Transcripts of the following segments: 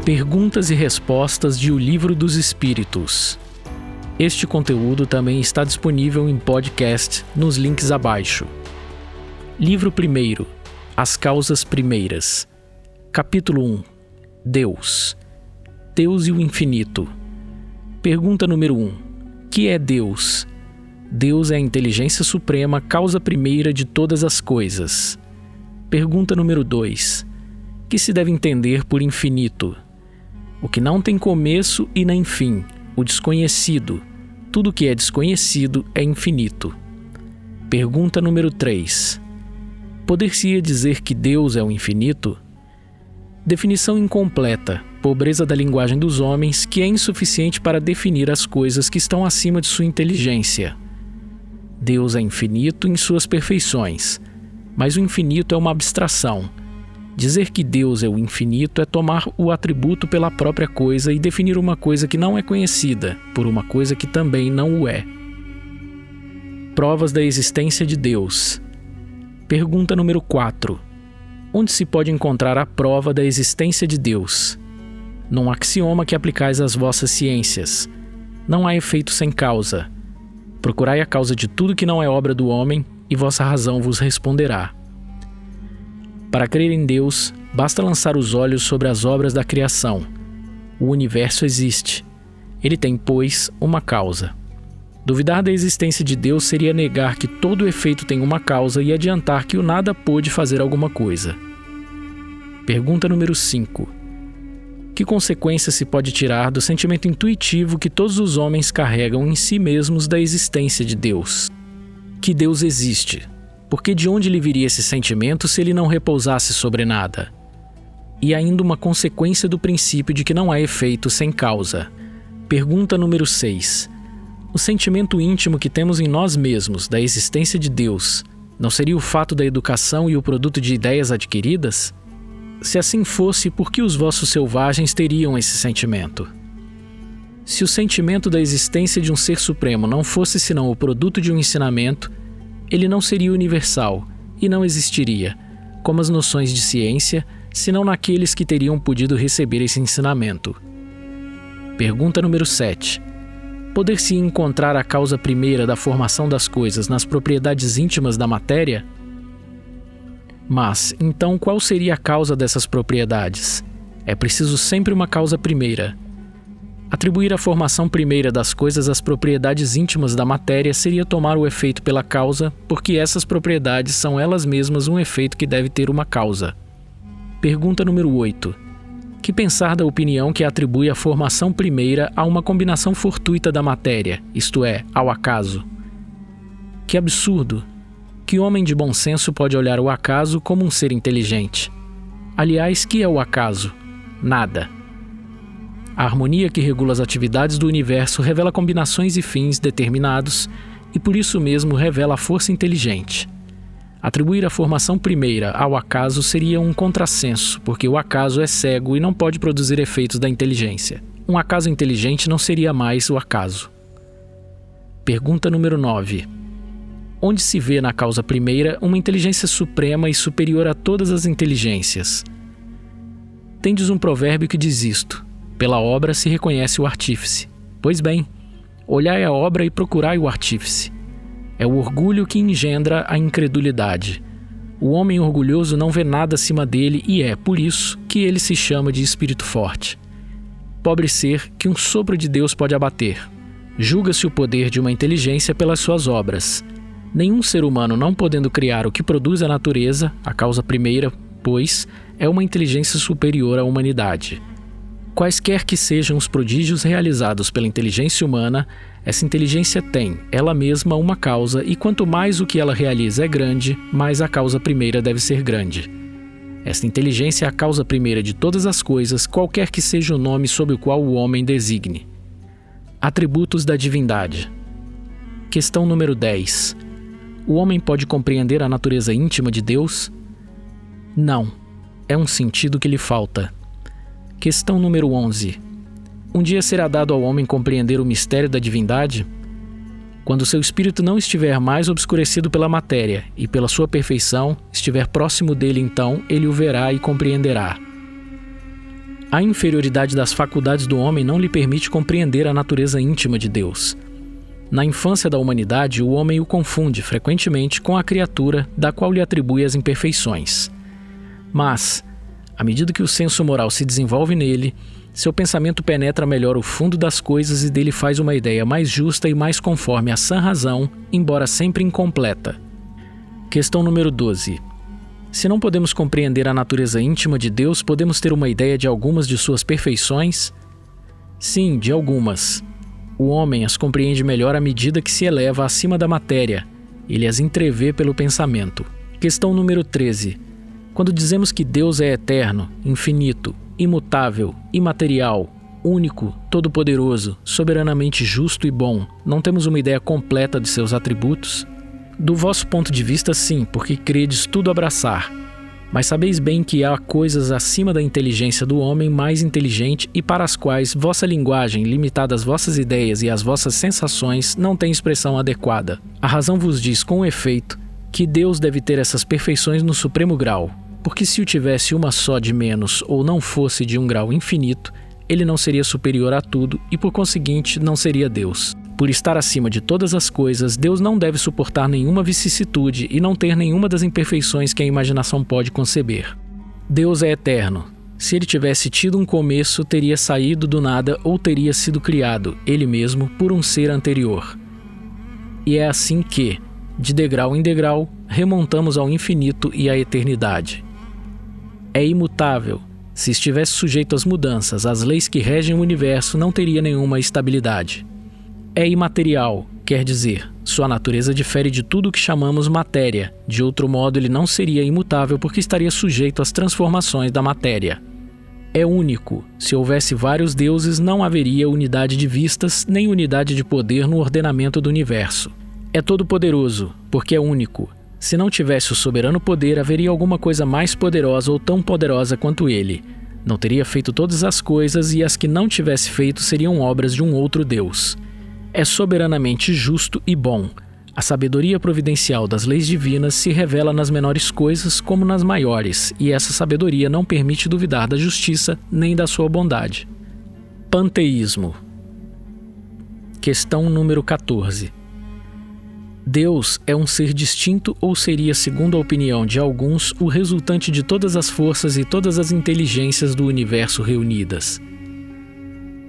Perguntas e respostas de O Livro dos Espíritos. Este conteúdo também está disponível em podcast nos links abaixo. Livro 1. As Causas Primeiras. Capítulo 1. Deus. Deus e o Infinito. Pergunta número 1. Que é Deus? Deus é a inteligência suprema, causa primeira de todas as coisas. Pergunta número 2. Que se deve entender por infinito? O que não tem começo e nem fim, o desconhecido. Tudo que é desconhecido é infinito. Pergunta número 3. Poder-se-ia dizer que Deus é o infinito? Definição incompleta, pobreza da linguagem dos homens que é insuficiente para definir as coisas que estão acima de sua inteligência. Deus é infinito em suas perfeições, mas o infinito é uma abstração. Dizer que Deus é o infinito é tomar o atributo pela própria coisa e definir uma coisa que não é conhecida por uma coisa que também não o é. Provas da existência de Deus. Pergunta número 4. Onde se pode encontrar a prova da existência de Deus? Num axioma que aplicais às vossas ciências. Não há efeito sem causa. Procurai a causa de tudo que não é obra do homem, e vossa razão vos responderá. Para crer em Deus, basta lançar os olhos sobre as obras da criação. O universo existe. Ele tem, pois, uma causa. Duvidar da existência de Deus seria negar que todo efeito tem uma causa e adiantar que o nada pôde fazer alguma coisa. Pergunta número 5. Que consequência se pode tirar do sentimento intuitivo que todos os homens carregam em si mesmos da existência de Deus? Que Deus existe. Porque de onde lhe viria esse sentimento se ele não repousasse sobre nada? E ainda uma consequência do princípio de que não há efeito sem causa. Pergunta número 6. O sentimento íntimo que temos em nós mesmos da existência de Deus não seria o fato da educação e o produto de ideias adquiridas? Se assim fosse, por que os vossos selvagens teriam esse sentimento? Se o sentimento da existência de um ser supremo não fosse senão o produto de um ensinamento, ele não seria universal e não existiria, como as noções de ciência, senão naqueles que teriam podido receber esse ensinamento. Pergunta número 7. Poder-se encontrar a causa primeira da formação das coisas nas propriedades íntimas da matéria? Mas, então, qual seria a causa dessas propriedades? É preciso sempre uma causa primeira. Atribuir a formação primeira das coisas às propriedades íntimas da matéria seria tomar o efeito pela causa, porque essas propriedades são elas mesmas um efeito que deve ter uma causa. Pergunta número 8. Que pensar da opinião que atribui a formação primeira a uma combinação fortuita da matéria, isto é, ao acaso? Que absurdo! Que homem de bom senso pode olhar o acaso como um ser inteligente? Aliás, que é o acaso? Nada. A harmonia que regula as atividades do universo revela combinações e fins determinados e por isso mesmo revela a força inteligente. Atribuir a formação primeira ao acaso seria um contrassenso, porque o acaso é cego e não pode produzir efeitos da inteligência. Um acaso inteligente não seria mais o acaso. Pergunta número 9. Onde se vê na causa primeira uma inteligência suprema e superior a todas as inteligências? Tendes um provérbio que diz isto: pela obra se reconhece o artífice. Pois bem, olhai a obra e procurai o artífice. É o orgulho que engendra a incredulidade. O homem orgulhoso não vê nada acima dele e é, por isso, que ele se chama de espírito forte. Pobre ser que um sopro de Deus pode abater. Julga-se o poder de uma inteligência pelas suas obras. Nenhum ser humano não podendo criar o que produz a natureza, a causa primeira, pois, é uma inteligência superior à humanidade. Quaisquer que sejam os prodígios realizados pela inteligência humana, essa inteligência tem, ela mesma, uma causa, e quanto mais o que ela realiza é grande, mais a causa primeira deve ser grande. Esta inteligência é a causa primeira de todas as coisas, qualquer que seja o nome sob o qual o homem designe. Atributos da divindade. Questão número 10. O homem pode compreender a natureza íntima de Deus? Não. É um sentido que lhe falta. Questão número 11. Um dia será dado ao homem compreender o mistério da divindade? Quando seu espírito não estiver mais obscurecido pela matéria e pela sua perfeição, estiver próximo dele, então ele o verá e compreenderá. A inferioridade das faculdades do homem não lhe permite compreender a natureza íntima de Deus. Na infância da humanidade, o homem o confunde frequentemente com a criatura da qual lhe atribui as imperfeições. Mas, à medida que o senso moral se desenvolve nele, seu pensamento penetra melhor o fundo das coisas e dele faz uma ideia mais justa e mais conforme à sã razão, embora sempre incompleta. Questão número 12. Se não podemos compreender a natureza íntima de Deus, podemos ter uma ideia de algumas de suas perfeições? Sim, de algumas. O homem as compreende melhor à medida que se eleva acima da matéria. Ele as entrevê pelo pensamento. Questão número 13. Quando dizemos que Deus é eterno, infinito, imutável, imaterial, único, todo-poderoso, soberanamente justo e bom, não temos uma ideia completa de seus atributos? Do vosso ponto de vista, sim, porque credes tudo abraçar. Mas sabeis bem que há coisas acima da inteligência do homem mais inteligente e para as quais vossa linguagem, limitada às vossas ideias e às vossas sensações, não tem expressão adequada. A razão vos diz, com efeito, que Deus deve ter essas perfeições no supremo grau, porque se o tivesse uma só de menos ou não fosse de um grau infinito, ele não seria superior a tudo e, por conseguinte, não seria Deus. Por estar acima de todas as coisas, Deus não deve suportar nenhuma vicissitude e não ter nenhuma das imperfeições que a imaginação pode conceber. Deus é eterno. Se ele tivesse tido um começo, teria saído do nada ou teria sido criado, ele mesmo, por um ser anterior. E é assim que, de degrau em degrau, remontamos ao infinito e à eternidade. É imutável. Se estivesse sujeito às mudanças, às leis que regem o universo, não teria nenhuma estabilidade. É imaterial, quer dizer, sua natureza difere de tudo o que chamamos matéria. De outro modo, ele não seria imutável porque estaria sujeito às transformações da matéria. É único. Se houvesse vários deuses, não haveria unidade de vistas nem unidade de poder no ordenamento do universo. É todo-poderoso, porque é único. Se não tivesse o soberano poder, haveria alguma coisa mais poderosa ou tão poderosa quanto ele. Não teria feito todas as coisas e as que não tivesse feito seriam obras de um outro Deus. É soberanamente justo e bom. A sabedoria providencial das leis divinas se revela nas menores coisas como nas maiores, e essa sabedoria não permite duvidar da justiça nem da sua bondade. Panteísmo. Questão número 14. Deus é um ser distinto ou seria, segundo a opinião de alguns, o resultante de todas as forças e todas as inteligências do universo reunidas?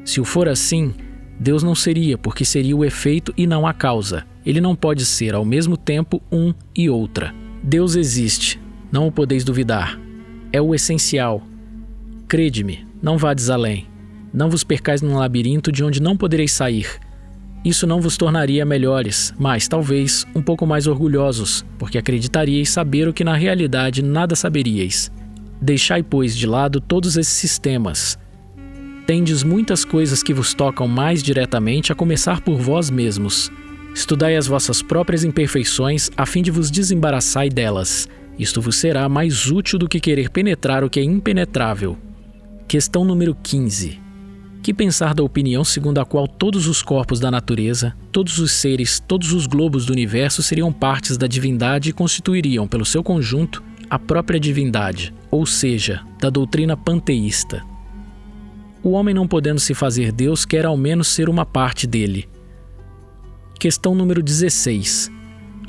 Se o for assim, Deus não seria, porque seria o efeito e não a causa. Ele não pode ser ao mesmo tempo um e outra. Deus existe, não o podeis duvidar. É o essencial. Crede-me, não vades além. Não vos percais num labirinto de onde não podereis sair. Isso não vos tornaria melhores, mas talvez um pouco mais orgulhosos, porque acreditaríeis saber o que na realidade nada saberíeis. Deixai, pois, de lado todos esses sistemas. Tendes muitas coisas que vos tocam mais diretamente, a começar por vós mesmos. Estudai as vossas próprias imperfeições, a fim de vos desembaraçai delas. Isto vos será mais útil do que querer penetrar o que é impenetrável. Questão número 15. Que pensar da opinião segundo a qual todos os corpos da natureza, todos os seres, todos os globos do universo seriam partes da divindade e constituiriam, pelo seu conjunto, a própria divindade, ou seja, da doutrina panteísta? O homem, não podendo se fazer Deus, quer ao menos ser uma parte dele. Questão número 16.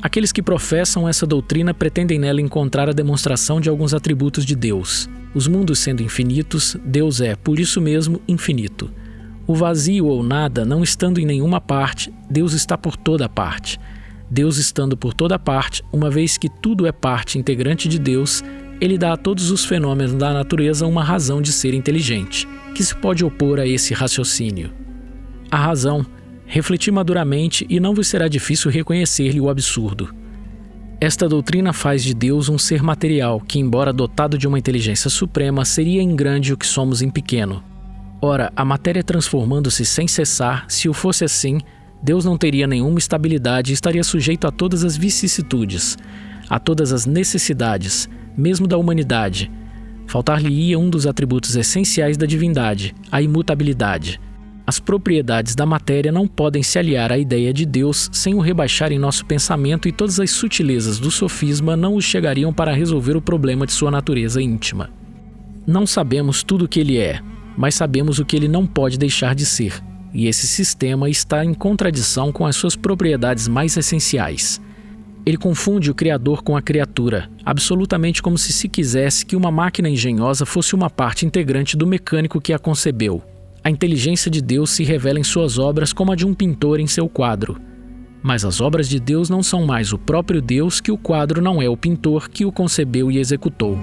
Aqueles que professam essa doutrina pretendem nela encontrar a demonstração de alguns atributos de Deus. Os mundos sendo infinitos, Deus é, por isso mesmo, infinito. O vazio ou nada não estando em nenhuma parte, Deus está por toda parte. Deus estando por toda parte, uma vez que tudo é parte integrante de Deus, ele dá a todos os fenômenos da natureza uma razão de ser inteligente, que se pode opor a esse raciocínio. A razão, refleti maduramente e não vos será difícil reconhecer-lhe o absurdo. Esta doutrina faz de Deus um ser material que, embora dotado de uma inteligência suprema, seria em grande o que somos em pequeno. Ora, a matéria transformando-se sem cessar, se o fosse assim, Deus não teria nenhuma estabilidade e estaria sujeito a todas as vicissitudes, a todas as necessidades, mesmo da humanidade. Faltar-lhe-ia um dos atributos essenciais da divindade, a imutabilidade. As propriedades da matéria não podem se aliar à ideia de Deus sem o rebaixar em nosso pensamento, e todas as sutilezas do sofisma não os chegariam para resolver o problema de sua natureza íntima. Não sabemos tudo o que ele é. mas sabemos o que ele não pode deixar de ser, e esse sistema está em contradição com as suas propriedades mais essenciais. Ele confunde o Criador com a criatura, absolutamente como se quisesse que uma máquina engenhosa fosse uma parte integrante do mecânico que a concebeu. A inteligência de Deus se revela em suas obras como a de um pintor em seu quadro. Mas as obras de Deus não são mais o próprio Deus que o quadro não é o pintor que o concebeu e executou.